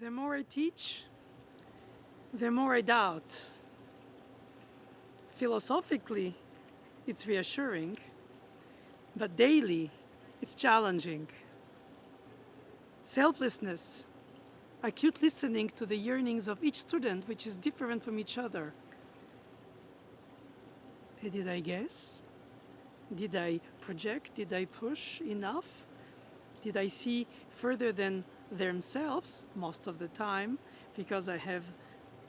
The more I teach, the more I doubt. Philosophically, it's reassuring, but daily, it's challenging. Selflessness, acute listening to the yearnings of each student, which is different from each other. Did I guess? Did I project? Did I push enough? Did I see further than themselves most of the time, because I have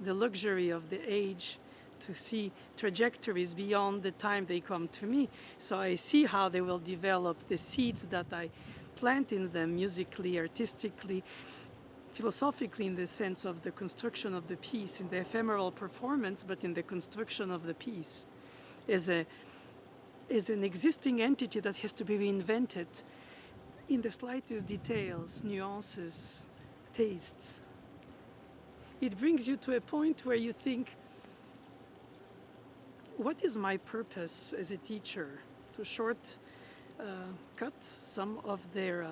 the luxury of the age to see trajectories beyond the time they come to me. So I see how they will develop the seeds that I plant in them musically, artistically, philosophically, in the sense of the construction of the piece, in the ephemeral performance, but in the construction of the piece is an existing entity that has to be reinvented in the slightest details, nuances, tastes. It brings you to a point where you think, what is my purpose as a teacher? To cut some of their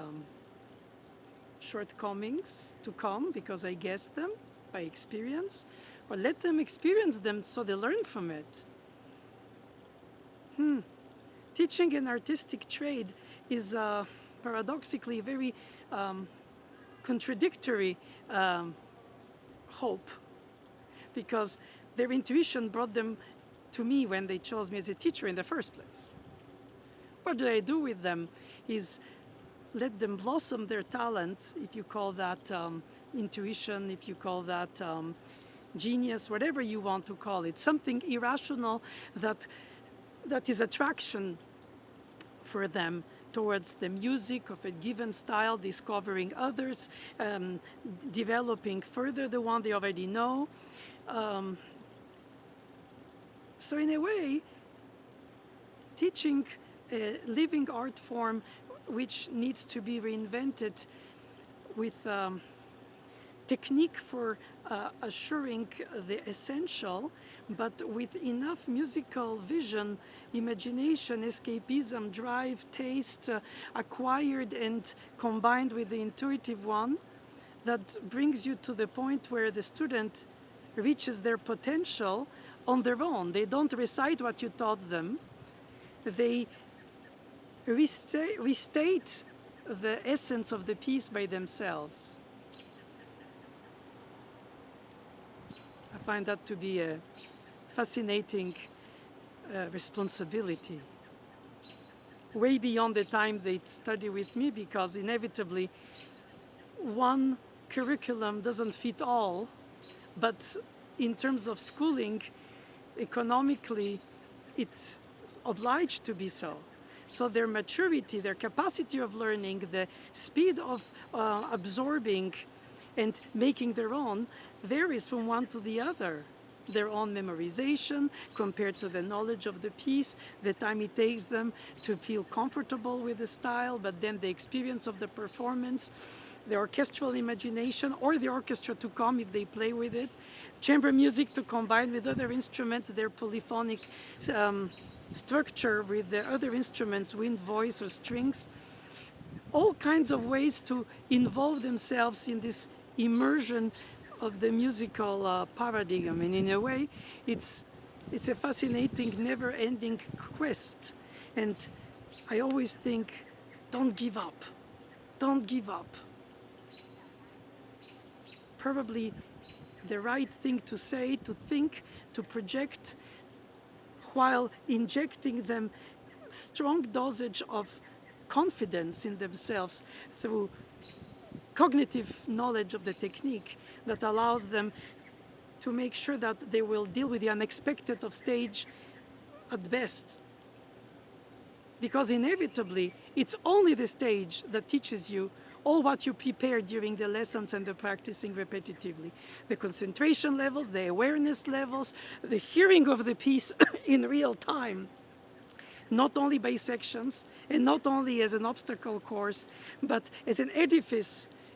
shortcomings to come because I guess them by experience, or let them experience them so they learn from it? Teaching an artistic trade is paradoxically very contradictory hope, because their intuition brought them to me when they chose me as a teacher in the first place. What do I do with them is let them blossom their talent, if you call that intuition, if you call that genius, whatever you want to call it, something irrational that is attraction for them towards the music of a given style, discovering others, developing further the one they already know. So in a way, teaching a living art form which needs to be reinvented with technique for assuring the essential, but with enough musical vision, imagination, escapism, drive, taste, acquired and combined with the intuitive one, that brings you to the point where the student reaches their potential on their own. They don't recite what you taught them. They restate the essence of the piece by themselves. I find that to be a fascinating responsibility, way beyond the time they study with me, because inevitably one curriculum doesn't fit all, but in terms of schooling, economically, it's obliged to be so. So their maturity, their capacity of learning, the speed of absorbing and making their own varies from one to the other. Their own memorization compared to the knowledge of the piece, the time it takes them to feel comfortable with the style, but then the experience of the performance, the orchestral imagination, or the orchestra to come if they play with it, chamber music to combine with other instruments, their polyphonic structure with the other instruments, wind, voice, or strings. All kinds of ways to involve themselves in this immersion of the musical paradigm. And in a way, it's a fascinating, never-ending quest. And I always think, don't give up. Don't give up. Probably the right thing to say, to think, to project, while injecting them strong dosage of confidence in themselves through cognitive knowledge of the technique that allows them to make sure that they will deal with the unexpected of stage at best. Because inevitably, it's only the stage that teaches you all what you prepared during the lessons and the practicing repetitively. The concentration levels, the awareness levels, the hearing of the piece in real time, not only by sections and not only as an obstacle course, but as an edifice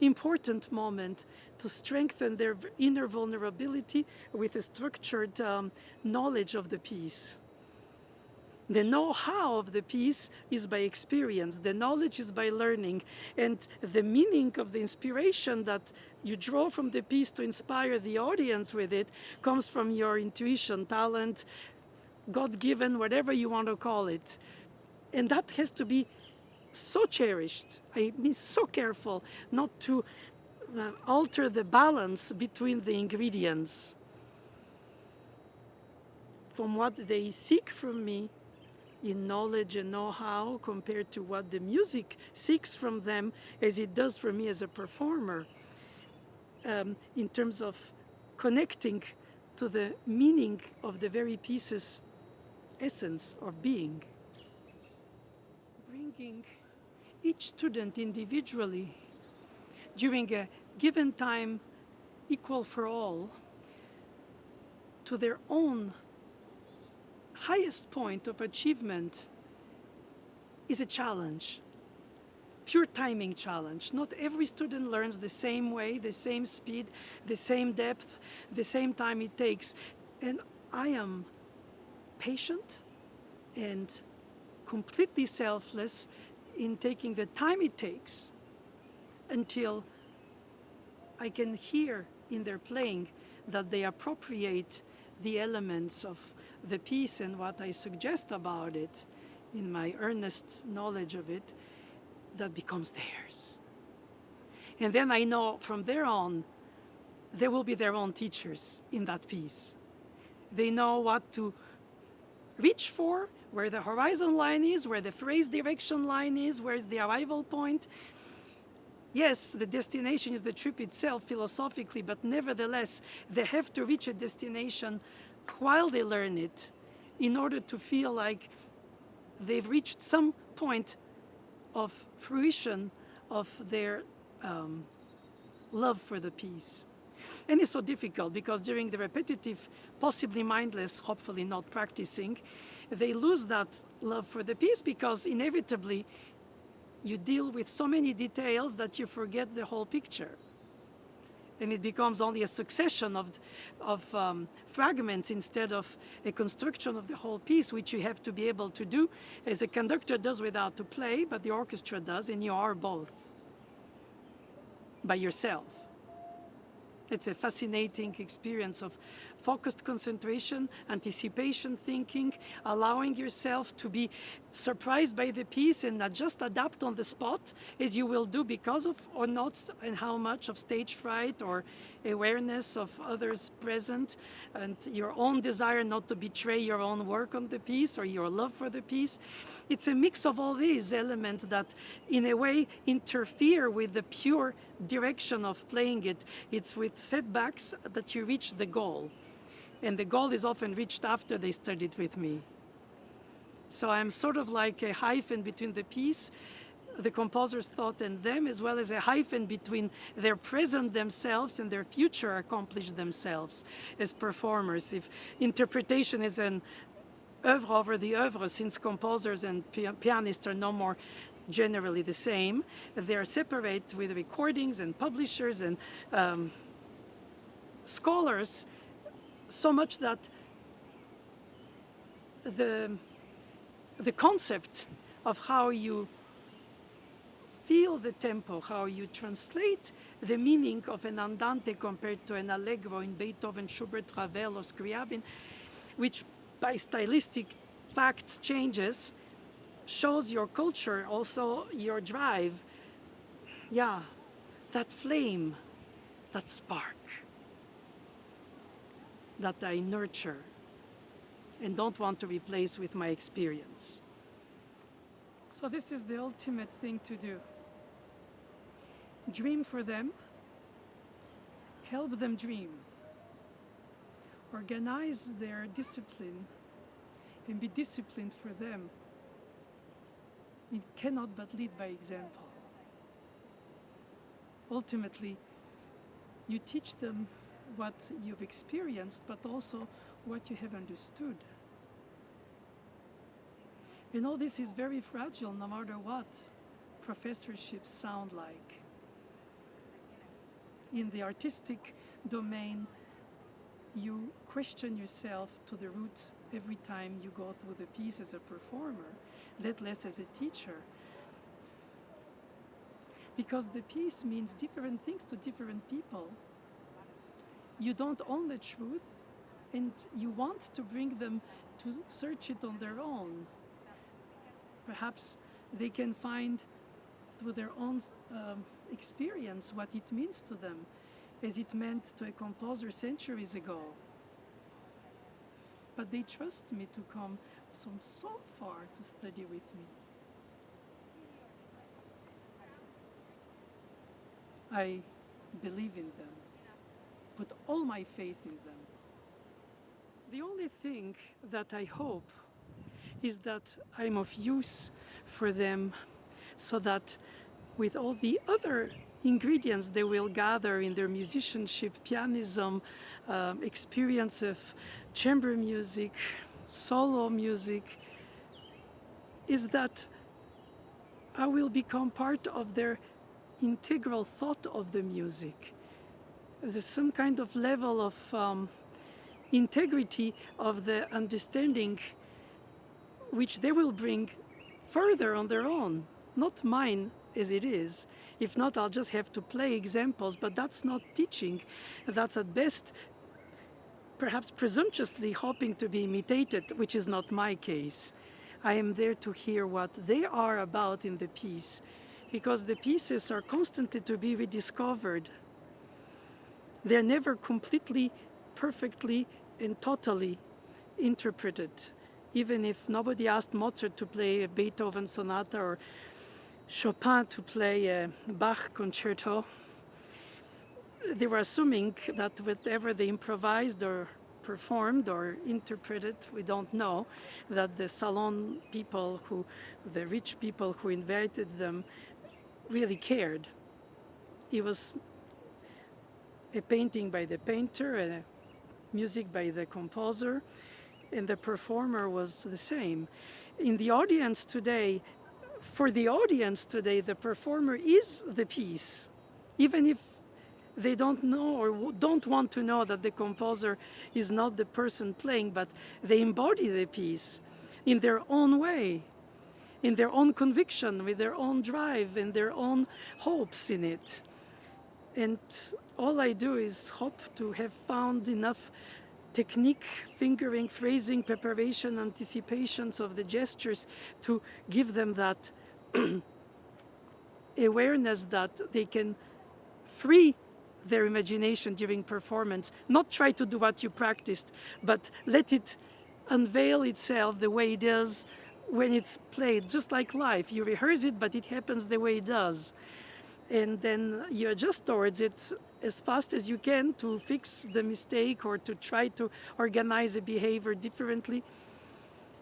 important moment to strengthen their inner vulnerability with a structured knowledge of the piece. The know-how of the piece is by experience, the knowledge is by learning, and the meaning of the inspiration that you draw from the piece to inspire the audience with it comes from your intuition, talent, God-given, whatever you want to call it. And that has to be so cherished. I mean, so careful not to alter the balance between the ingredients from what they seek from me in knowledge and know-how compared to what the music seeks from them as it does for me as a performer, in terms of connecting to the meaning of the very piece's essence of being. Bringing each student individually during a given time equal for all to their own highest point of achievement is a challenge, pure timing challenge. Not every student learns the same way, the same speed, the same depth, the same time it takes. And I am patient and completely selfless in taking the time it takes until I can hear in their playing that they appropriate the elements of the piece and what I suggest about it in my earnest knowledge of it, that becomes theirs. And then I know from there on, they will be their own teachers in that piece. They know what to reach for, where the horizon line is, where the phrase direction line is, where's the arrival point. Yes, the destination is the trip itself philosophically, but nevertheless, they have to reach a destination while they learn it in order to feel like they've reached some point of fruition of their love for the piece. And it's so difficult because during the repetitive, possibly mindless, hopefully not practicing, they lose that love for the piece because inevitably you deal with so many details that you forget the whole picture. And it becomes only a succession of fragments instead of a construction of the whole piece, which you have to be able to do as a conductor does without to play, but the orchestra does, and you are both by yourself. It's a fascinating experience of focused concentration, anticipation thinking, allowing yourself to be surprised by the piece and not just adapt on the spot, as you will do because of or not and how much of stage fright or awareness of others present and your own desire not to betray your own work on the piece or your love for the piece. It's a mix of all these elements that in a way interfere with the pure direction of playing it. It's with setbacks that you reach the goal. And the goal is often reached after they studied with me. So I'm sort of like a hyphen between the piece, the composer's thought and them, as well as a hyphen between their present themselves and their future accomplished themselves as performers. If interpretation is an oeuvre over the oeuvre, since composers and pianists are no more generally the same, they're separate with recordings and publishers and scholars, so much that the concept of how you feel the tempo, how you translate the meaning of an andante compared to an allegro in Beethoven, Schubert, Ravel, or Scriabin, which by stylistic facts changes, shows your culture, also your drive. Yeah, that flame, that spark that I nurture and don't want to replace with my experience. So this is the ultimate thing to do. Dream for them, help them dream, organize their discipline and be disciplined for them. It cannot but lead by example. Ultimately, you teach them what you've experienced, but also what you have understood. And all this is very fragile, no matter what professorships sound like. in the artistic domain, you question yourself to the root every time you go through the piece as a performer, let less as a teacher. Because the piece means different things to different people. You don't own the truth, and you want to bring them to search it on their own. Perhaps they can find through their own experience what it means to them, as it meant to a composer centuries ago. But they trust me to come from so far to study with me. I believe in them, put all my faith in them. The only thing that I hope is that I'm of use for them, so that with all the other ingredients they will gather in their musicianship, pianism, experience of chamber music, solo music, is that I will become part of their integral thought of the music. There's some kind of level of integrity of the understanding which they will bring further on their own, not mine as it is. If not, I'll just have to play examples, but that's not teaching. That's at best perhaps presumptuously hoping to be imitated, which is not my case. I am there to hear what they are about in the piece, because the pieces are constantly to be rediscovered. They're never completely, perfectly, and totally interpreted. Even if nobody asked Mozart to play a Beethoven sonata or Chopin to play a Bach concerto, they were assuming that whatever they improvised or performed or interpreted, we don't know, that the salon people, the rich people who invited them, really cared. It was a painting by the painter, a music by the composer, and the performer was the same. In the audience today, for the audience today, the performer is the piece, even if they don't know or don't want to know that the composer is not the person playing, but they embody the piece in their own way, in their own conviction, with their own drive and their own hopes in it. And all I do is hope to have found enough technique, fingering, phrasing, preparation, anticipations of the gestures to give them that awareness that they can free their imagination during performance, not try to do what you practiced, but let it unveil itself the way it is when it's played, just like life. You rehearse it, but it happens the way it does. And then you adjust towards it as fast as you can to fix the mistake or to try to organize a behavior differently.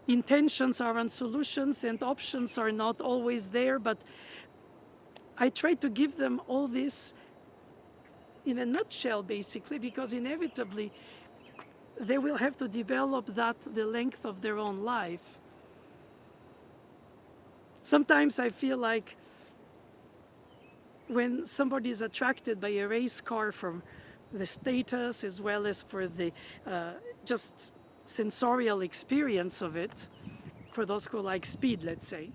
Intentions are on solutions and options are not always there, but I try to give them all this in a nutshell, basically, because inevitably they will have to develop that the length of their own life. Sometimes I feel like when somebody is attracted by a race car for the status as well as for the just sensorial experience of it, for those who like speed, let's say,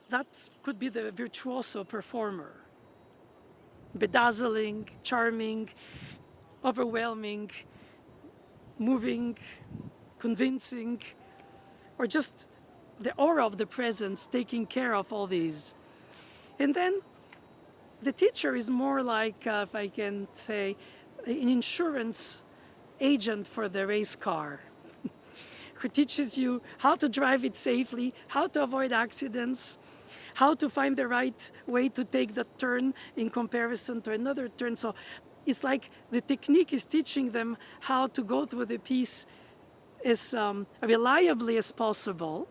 that could be the virtuoso performer. Bedazzling, charming, overwhelming, moving, convincing, or just the aura of the presence taking care of all these. And then the teacher is more like, if I can say, an insurance agent for the race car, who teaches you how to drive it safely, how to avoid accidents, how to find the right way to take that turn in comparison to another turn. So it's like the technique is teaching them how to go through the piece as reliably as possible.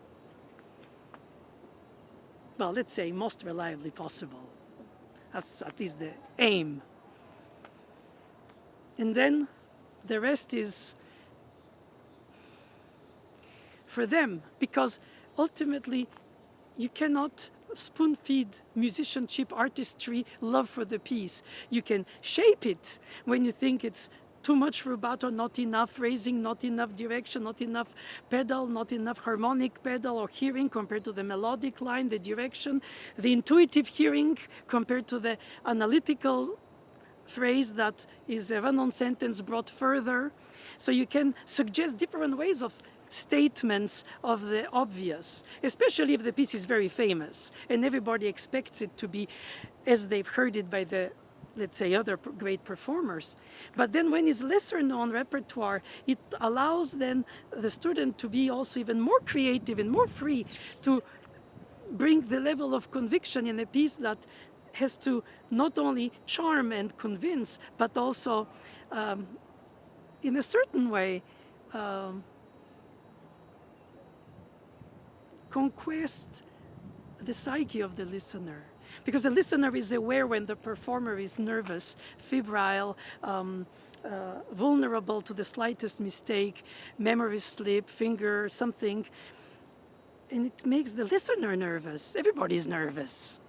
Well, let's say most reliably possible. That's at least the aim. And then the rest is for them, because ultimately you cannot spoon-feed musicianship, artistry, love for the piece. You can shape it when you think it's too much rubato, not enough phrasing, not enough direction, not enough pedal, not enough harmonic pedal or hearing compared to the melodic line, the direction, the intuitive hearing compared to the analytical phrase that is a run-on sentence brought further. So you can suggest different ways of statements of the obvious, especially if the piece is very famous and everybody expects it to be as they've heard it by the, let's say, other great performers. But then when it's lesser known repertoire, it allows then the student to be also even more creative and more free to bring the level of conviction in a piece that has to not only charm and convince, but also in a certain way conquest the psyche of the listener. Because the listener is aware when the performer is nervous, febrile, vulnerable to the slightest mistake, memory slip, finger, something. And it makes the listener nervous. Everybody is nervous.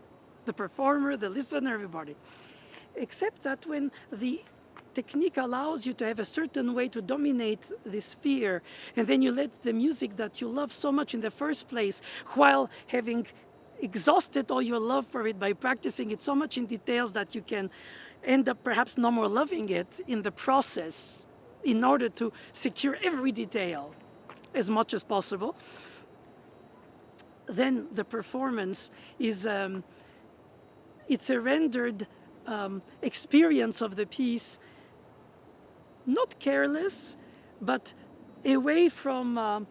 The performer, the listener, everybody. Except that when the technique allows you to have a certain way to dominate this fear, and then you let the music that you love so much in the first place, while having exhausted all your love for it by practicing it so much in details that you can end up perhaps no more loving it in the process in order to secure every detail as much as possible, then the performance is it's a rendered experience of the piece, not careless, but away from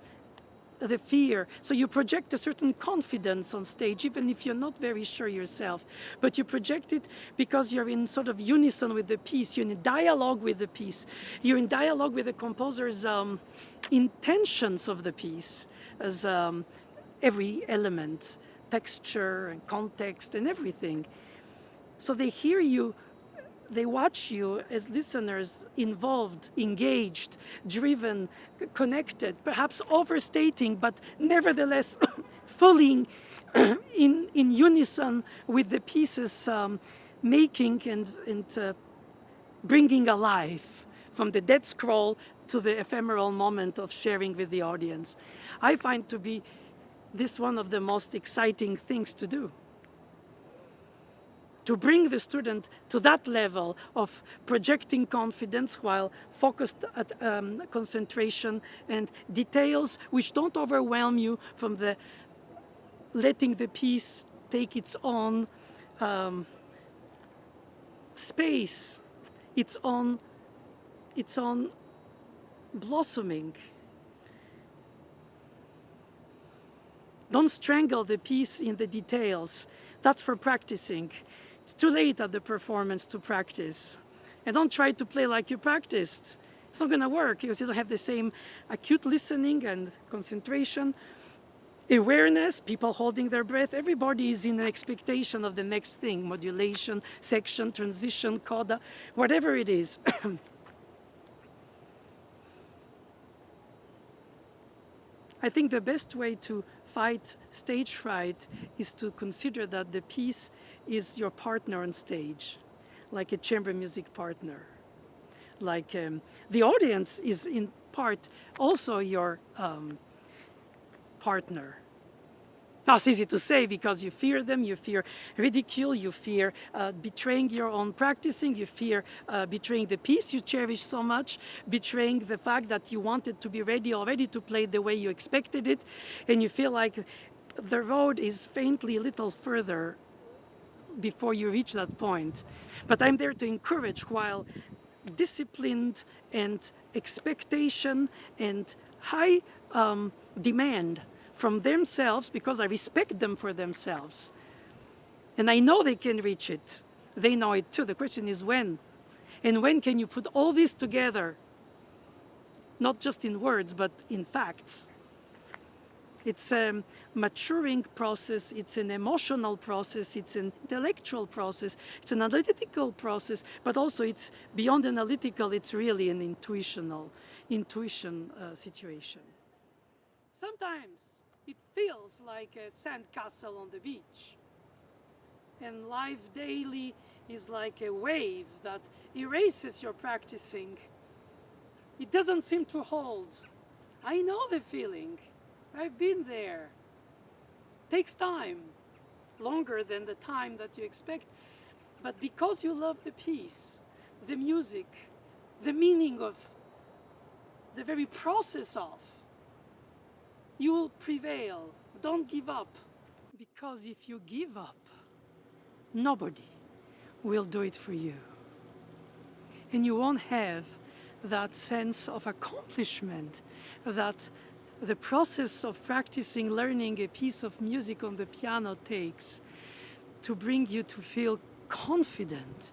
the fear. So you project a certain confidence on stage, even if you're not very sure yourself. But you project it because you're in sort of unison with the piece. You're in dialogue with the piece. You're in dialogue with the composer's intentions of the piece, as every element, texture and context and everything. So they hear you, they watch you as listeners, involved, engaged, driven, connected, perhaps overstating, but nevertheless fully in unison with the piece's making and bringing alive from the dead scroll to the ephemeral moment of sharing with the audience. I find to be this one of the most exciting things to do. To bring the student to that level of projecting confidence while focused at concentration and details which don't overwhelm you, from the letting the piece take its own space, its own blossoming. Don't strangle the piece in the details. That's for practicing. It's too late at the performance to practice. And don't try to play like you practiced. It's not going to work because you don't have the same acute listening and concentration, awareness, people holding their breath. Everybody is in an expectation of the next thing, modulation, section, transition, coda, whatever it is. I think the best way to fight stage fright is to consider that the piece is your partner on stage, like a chamber music partner. Like the audience is in part also your partner. Now it's easy to say because you fear them, you fear ridicule, you fear betraying your own practicing, you fear betraying the piece you cherish so much, betraying the fact that you wanted to be ready already to play the way you expected it, and you feel like the road is faintly a little further before you reach that point. But I'm there to encourage, while disciplined and expectation and high demand from themselves, because I respect them for themselves. And I know they can reach it. They know it too. The question is when. And when can you put all this together? Not just in words, but in facts. It's a maturing process, it's an emotional process, it's an intellectual process, it's an analytical process, but also it's beyond analytical, it's really an intuition situation. Sometimes it feels like a sandcastle on the beach. and life daily is like a wave that erases your practicing. It doesn't seem to hold. I know the feeling. I've been there. Takes time, longer than the time that you expect, but because you love the piece, the music, the meaning of, the very process of, you will prevail. Don't give up. Because if you give up, nobody will do it for you. And you won't have that sense of accomplishment that the process of practicing learning a piece of music on the piano takes to bring you to feel confident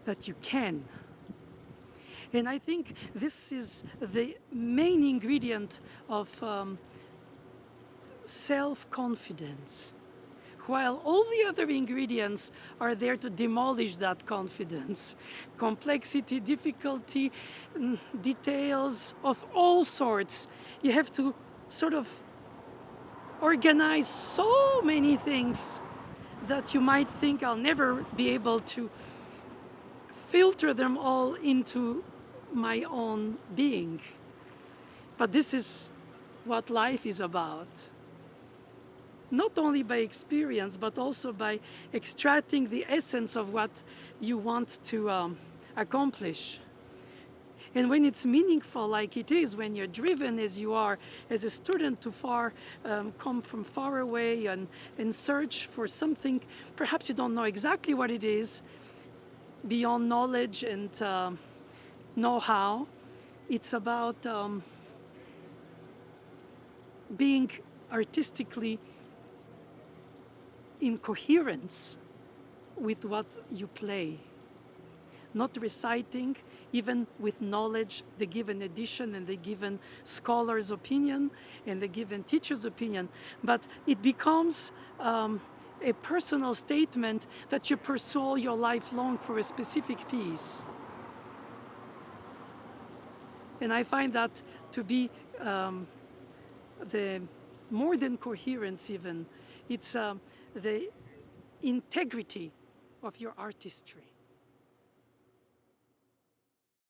that you can. And I think this is the main ingredient of self-confidence, while all the other ingredients are there to demolish that confidence. Complexity, difficulty, details of all sorts. You have to sort of organize so many things that you might think I'll never be able to filter them all into my own being. But this is what life is about. Not only by experience, but also by extracting the essence of what you want to accomplish. And when it's meaningful, like it is, when you're driven as you are, as a student to come from far away and search for something, perhaps you don't know exactly what it is, beyond knowledge and know-how, it's about being artistically in coherence with what you play. Not reciting, even with knowledge, the given edition and the given scholar's opinion and the given teacher's opinion, but it becomes a personal statement that you pursue all your life long for a specific piece. And I find that to be the more than coherence even, it's the integrity of your artistry.